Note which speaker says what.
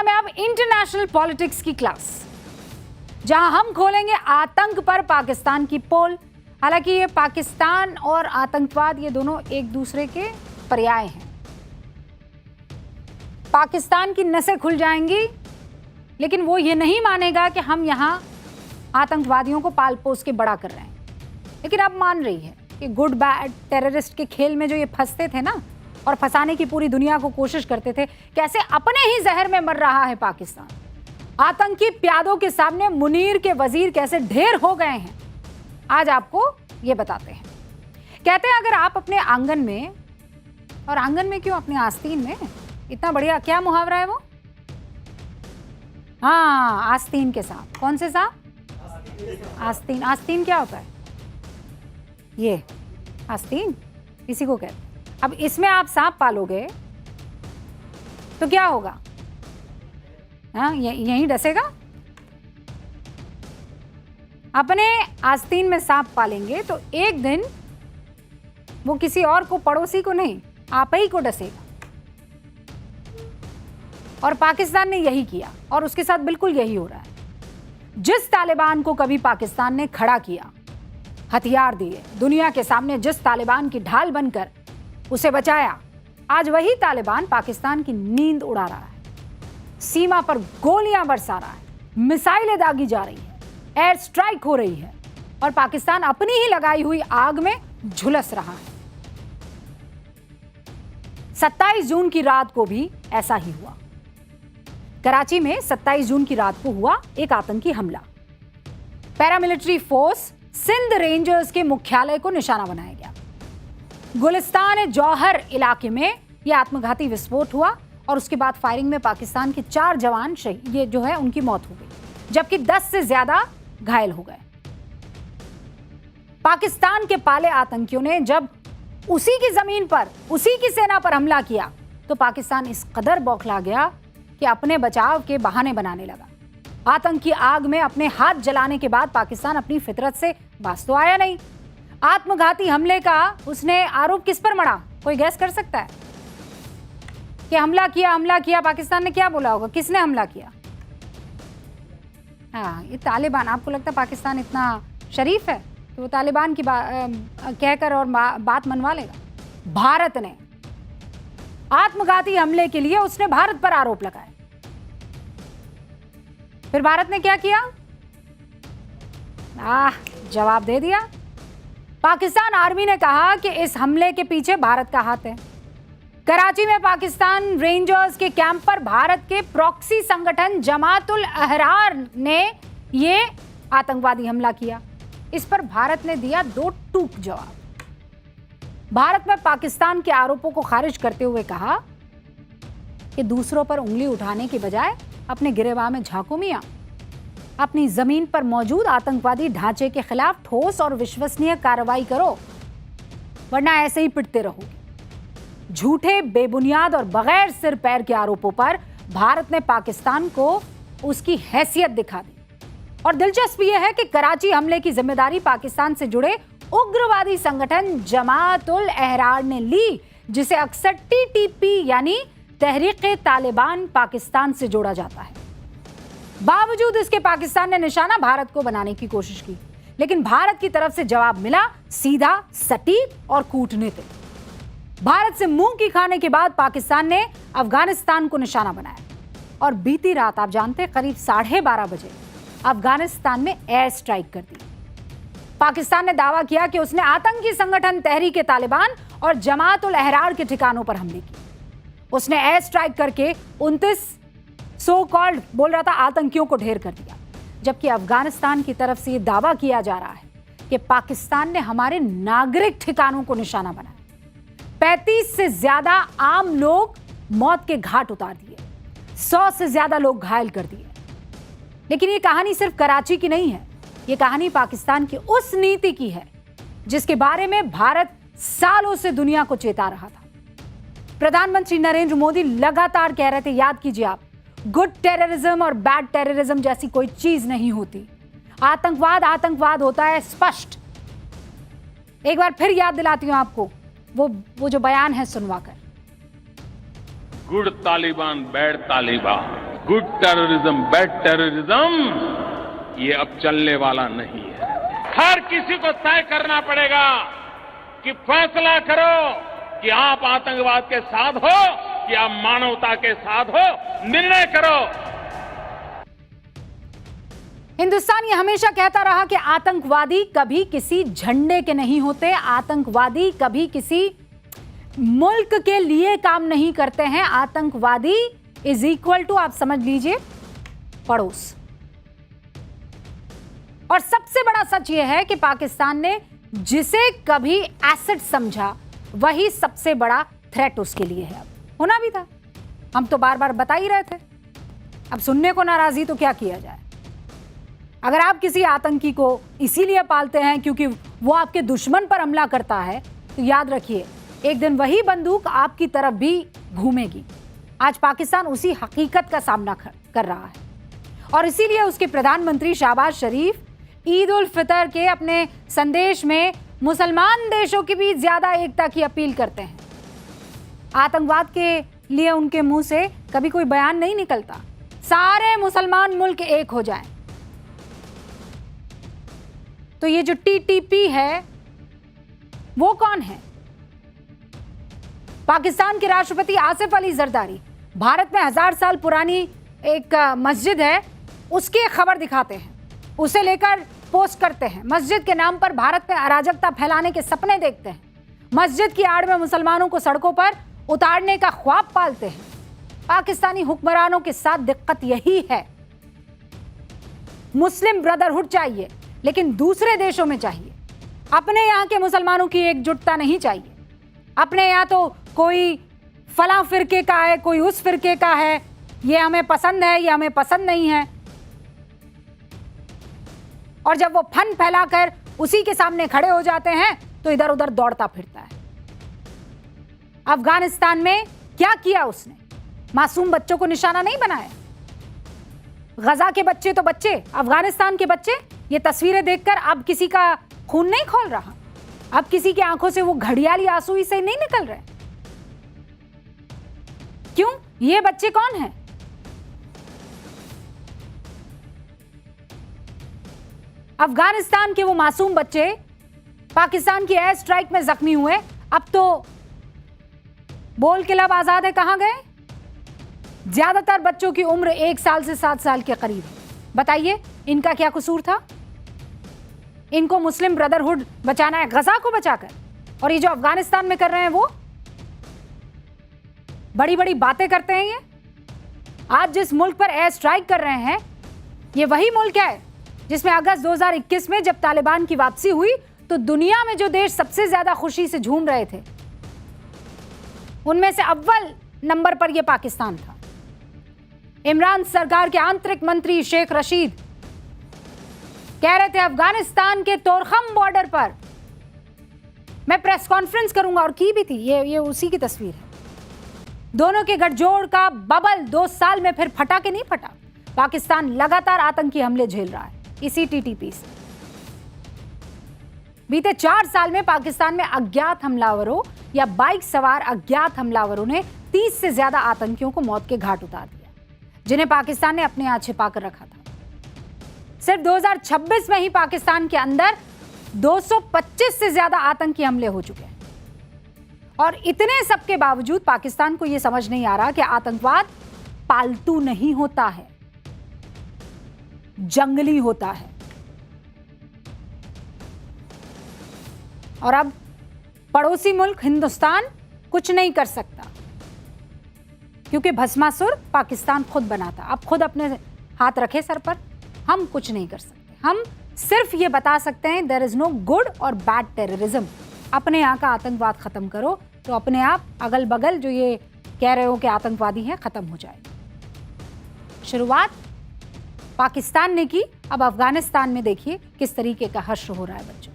Speaker 1: में अब international politics की क्लास, जहां हम खोलेंगे आतंक पर पाकिस्तान की पोल। हालांकि ये पाकिस्तान और आतंकवाद ये दोनों एक दूसरे के पर्याय हैं। पाकिस्तान की नसें खुल जाएंगी, लेकिन वो ये नहीं मानेगा कि हम यहां आतंकवादियों को पाल पोस के बड़ा कर रहे हैं। लेकिन अब मान रही है कि गुड बैड टेररिस्ट के खेल में जो ये फंसते थे ना, और फंसाने की पूरी दुनिया को कोशिश करते थे, कैसे अपने ही जहर में मर रहा है पाकिस्तान। आतंकी प्यादों के सामने मुनीर के वजीर कैसे ढेर हो गए हैं, आज आपको ये बताते हैं। कहते हैं अगर आप अपने आंगन में, और आंगन में क्यों, अपने आस्तीन में, इतना बढ़िया क्या मुहावरा है वो, हाँ, आस्तीन के सांप। कौन से सांप? आस्तीन। आस्तीन क्या होता है? ये आस्तीन इसी को कहते हैं। अब इसमें आप सांप पालोगे तो क्या होगा? हाँ, यहीं डसेगा। अपने आस्तीन में सांप पालेंगे तो एक दिन वो किसी और को, पड़ोसी को नहीं, आप ही को डसेगा। और पाकिस्तान ने यही किया, और उसके साथ बिल्कुल यही हो रहा है। जिस तालिबान को कभी पाकिस्तान ने खड़ा किया, हथियार दिए, दुनिया के सामने जिस तालिबान की ढाल बनकर उसे बचाया, आज वही तालिबान पाकिस्तान की नींद उड़ा रहा है, सीमा पर गोलियां बरसा रहा है, मिसाइलें दागी जा रही है, एयर स्ट्राइक हो रही है, और पाकिस्तान अपनी ही लगाई हुई आग में झुलस रहा है। 27 जून की रात को भी ऐसा ही हुआ। कराची में 27 जून की रात को हुआ एक आतंकी हमला। पैरामिलिट्री फोर्स सिंध रेंजर्स के मुख्यालय को निशाना बनाया गया। गुलिस्तान जौहर इलाके में यह आत्मघाती विस्फोट हुआ, और उसके बाद फायरिंग में पाकिस्तान के 4 जवान ये जो है उनकी मौत हो गई, जबकि 10 से ज्यादा घायल हो गए। पाकिस्तान के पाले आतंकियों ने जब उसी की जमीन पर, उसी की सेना पर हमला किया, तो पाकिस्तान इस कदर बौखला गया कि अपने बचाव के बहाने बनाने लगा। आतंकी आग में अपने हाथ जलाने के बाद पाकिस्तान अपनी फितरत से बाज तो आया नहीं। आत्मघाती हमले का उसने आरोप किस पर मढ़ा? कोई गैस कर सकता है कि हमला किया पाकिस्तान ने? क्या बोला होगा? किसने हमला किया? हाँ, ये तालिबान। आपको लगता है पाकिस्तान इतना शरीफ है कि वो तालिबान की कहकर और बात मनवा लेगा? भारत ने आत्मघाती हमले के लिए उसने भारत पर आरोप लगाए। फिर भारत ने क्या किया? जवाब दे दिया। पाकिस्तान आर्मी ने कहा कि इस हमले के पीछे भारत का हाथ है। कराची में पाकिस्तान रेंजर्स के कैंप पर भारत के प्रॉक्सी संगठन जमातुल अहरार ने ये आतंकवादी हमला किया। इस पर भारत ने दिया 2 टूक जवाब। भारत में पाकिस्तान के आरोपों को खारिज करते हुए कहा कि दूसरों पर उंगली उठाने के बजाय अपने गिरेबान में झांको मियां। अपनी जमीन पर मौजूद आतंकवादी ढांचे के खिलाफ ठोस और विश्वसनीय कार्रवाई करो, वरना ऐसे ही पिटते रहोगे। झूठे, बेबुनियाद और बगैर सिर पैर के आरोपों पर भारत ने पाकिस्तान को उसकी हैसियत दिखा दी। और दिलचस्प यह है कि कराची हमले की जिम्मेदारी पाकिस्तान से जुड़े उग्रवादी संगठन जमातुल अहरार ने ली, जिसे अक्सर टीटीपी यानी तहरीक तालिबान पाकिस्तान से जोड़ा जाता है। बावजूद इसके पाकिस्तान ने निशाना भारत को बनाने की कोशिश की, लेकिन भारत की तरफ से जवाब मिला सीधा, सटीक और कूटनीतिक। भारत से मुंह की खाने के बाद पाकिस्तान ने अफगानिस्तान को निशाना बनाया, और बीती रात आप जानते करीब 12:30 बजे अफगानिस्तान में एयर स्ट्राइक कर दी। पाकिस्तान ने दावा किया कि उसने आतंकी संगठन तहरीक तालिबान और जमातुल अहरार के ठिकानों पर हमले किए। उसने एयर स्ट्राइक करके 29 सो कॉल्ड, बोल रहा था, आतंकियों को ढेर कर दिया। जबकि अफगानिस्तान की तरफ से यह दावा किया जा रहा है कि पाकिस्तान ने हमारे नागरिक ठिकानों को निशाना बनाया। 35 से ज्यादा आम लोग मौत के घाट उतार दिए, 100 से ज्यादा लोग घायल कर दिए। लेकिन यह कहानी सिर्फ कराची की नहीं है, यह कहानी पाकिस्तान की उस नीति की है जिसके बारे में भारत सालों से दुनिया को चेता रहा था। प्रधानमंत्री नरेंद्र मोदी लगातार कह रहे थे, याद कीजिए आप, गुड टेररिज्म और बैड टेररिज्म जैसी कोई चीज नहीं होती। आतंकवाद आतंकवाद होता है, स्पष्ट। एक बार फिर याद दिलाती हूं आपको वो जो बयान है, सुनवाकर।
Speaker 2: Good Taliban, bad Taliban, good terrorism, bad terrorism, ये अब चलने वाला नहीं है। हर किसी को तय करना पड़ेगा कि फैसला करो कि आप आतंकवाद के साथ हो कि आप मानवता के साथ हो, निर्णय करो।
Speaker 1: हिंदुस्तान ये हमेशा कहता रहा कि आतंकवादी कभी किसी झंडे के नहीं होते, आतंकवादी कभी किसी मुल्क के लिए काम नहीं करते हैं। आतंकवादी इज इक्वल टू, आप समझ लीजिए, पड़ोस। और सबसे बड़ा सच यह है कि पाकिस्तान ने जिसे कभी एसेट समझा वही सबसे बड़ा थ्रेट उसके लिए है। अब होना भी था, हम तो बार बार बता ही रहे थे। अब सुनने को नाराजी तो क्या किया जाए। अगर आप किसी आतंकी को इसीलिए पालते हैं क्योंकि वो आपके दुश्मन पर हमला करता है, तो याद रखिए एक दिन वही बंदूक आपकी तरफ भी घूमेगी। आज पाकिस्तान उसी हकीकत का सामना कर रहा है और इसीलिए उसके प्रधानमंत्री शहबाज शरीफ ईद उल फितर के अपने संदेश में मुसलमान देशों की भी ज्यादा एकता की अपील करते हैं। आतंकवाद के लिए उनके मुंह से कभी कोई बयान नहीं निकलता, सारे मुसलमान मुल्क एक हो जाएं। तो ये जो टीटीपी है वो कौन है? पाकिस्तान के राष्ट्रपति आसिफ अली जरदारी भारत में 1000 साल पुरानी एक मस्जिद है, उसकी एक खबर दिखाते हैं, उसे लेकर पोस्ट करते हैं। मस्जिद के नाम पर भारत में अराजकता फैलाने के सपने देखते हैं, मस्जिद की आड़ में मुसलमानों को सड़कों पर उतारने का ख्वाब पालते हैं। पाकिस्तानी हुक्मरानों के साथ दिक्कत यही है। मुस्लिम ब्रदरहुड चाहिए लेकिन दूसरे देशों में चाहिए, अपने यहाँ के मुसलमानों की एकजुटता नहीं चाहिए। अपने यहाँ तो कोई फला फिरके का है, कोई उस फिरके का है, ये हमें पसंद है, ये हमें पसंद नहीं है। और जब वो फन फैलाकर उसी के सामने खड़े हो जाते हैं तो इधर उधर दौड़ता फिरता है। अफगानिस्तान में क्या किया उसने? मासूम बच्चों को निशाना नहीं बनाया। गजा के बच्चे तो बच्चे, अफगानिस्तान के बच्चे, ये तस्वीरें देखकर अब किसी का खून नहीं खौल रहा, अब किसी की आंखों से वो घड़ियाली आंसू ही से नहीं निकल रहे। क्यों? ये बच्चे कौन हैं? अफगानिस्तान के वो मासूम बच्चे पाकिस्तान की एयर स्ट्राइक में जख्मी हुए, अब तो बोल के लब आजाद है, कहां गए? ज्यादातर बच्चों की उम्र 1 साल से 7 साल के करीब है। बताइए इनका क्या कसूर था? इनको मुस्लिम ब्रदरहुड बचाना है, गजा को बचाकर। और ये जो अफगानिस्तान में कर रहे हैं वो बड़ी बड़ी बातें करते हैं। ये आज जिस मुल्क पर एयर स्ट्राइक कर रहे हैं ये वही मुल्क है जिसमें अगस्त 2021 में जब तालिबान की वापसी हुई तो दुनिया में जो देश सबसे ज्यादा खुशी से झूम रहे थे उनमें से अव्वल नंबर पर यह पाकिस्तान था। इमरान सरकार के आंतरिक मंत्री शेख रशीद कह रहे थे अफगानिस्तान के तोरखम बॉर्डर पर मैं प्रेस कॉन्फ्रेंस करूंगा, और की भी थी। ये उसी की तस्वीर है। दोनों के गठजोड़ का बबल 2 साल में फिर फटा के नहीं फटा। पाकिस्तान लगातार आतंकी हमले झेल रहा है इसी टीटीपी से। बीते 4 साल में पाकिस्तान में अज्ञात हमलावरों या बाइक सवार अज्ञात हमलावरों ने 30 से ज्यादा आतंकियों को मौत के घाट उतार दिया, जिन्हें पाकिस्तान ने अपने यहाँ छिपा कर रखा था। सिर्फ 2026 में ही पाकिस्तान के अंदर 225 से ज्यादा आतंकी हमले हो चुके हैं। और इतने सब के बावजूद पाकिस्तान को यह समझ नहीं आ रहा कि आतंकवाद पालतू नहीं होता है, जंगली होता है। और अब पड़ोसी मुल्क हिंदुस्तान कुछ नहीं कर सकता क्योंकि भस्मासुर पाकिस्तान खुद बनाता। अब खुद अपने हाथ रखे सर पर, हम कुछ नहीं कर सकते। हम सिर्फ ये बता सकते हैं देयर इज नो गुड और बैड टेररिज्म। अपने यहाँ का आतंकवाद खत्म करो तो अपने आप अगल बगल जो ये कह रहे हो कि आतंकवादी हैं खत्म हो जाएगी। शुरुआत पाकिस्तान ने की, अब अफगानिस्तान में देखिए किस तरीके का हश्र हो रहा है बच्चों।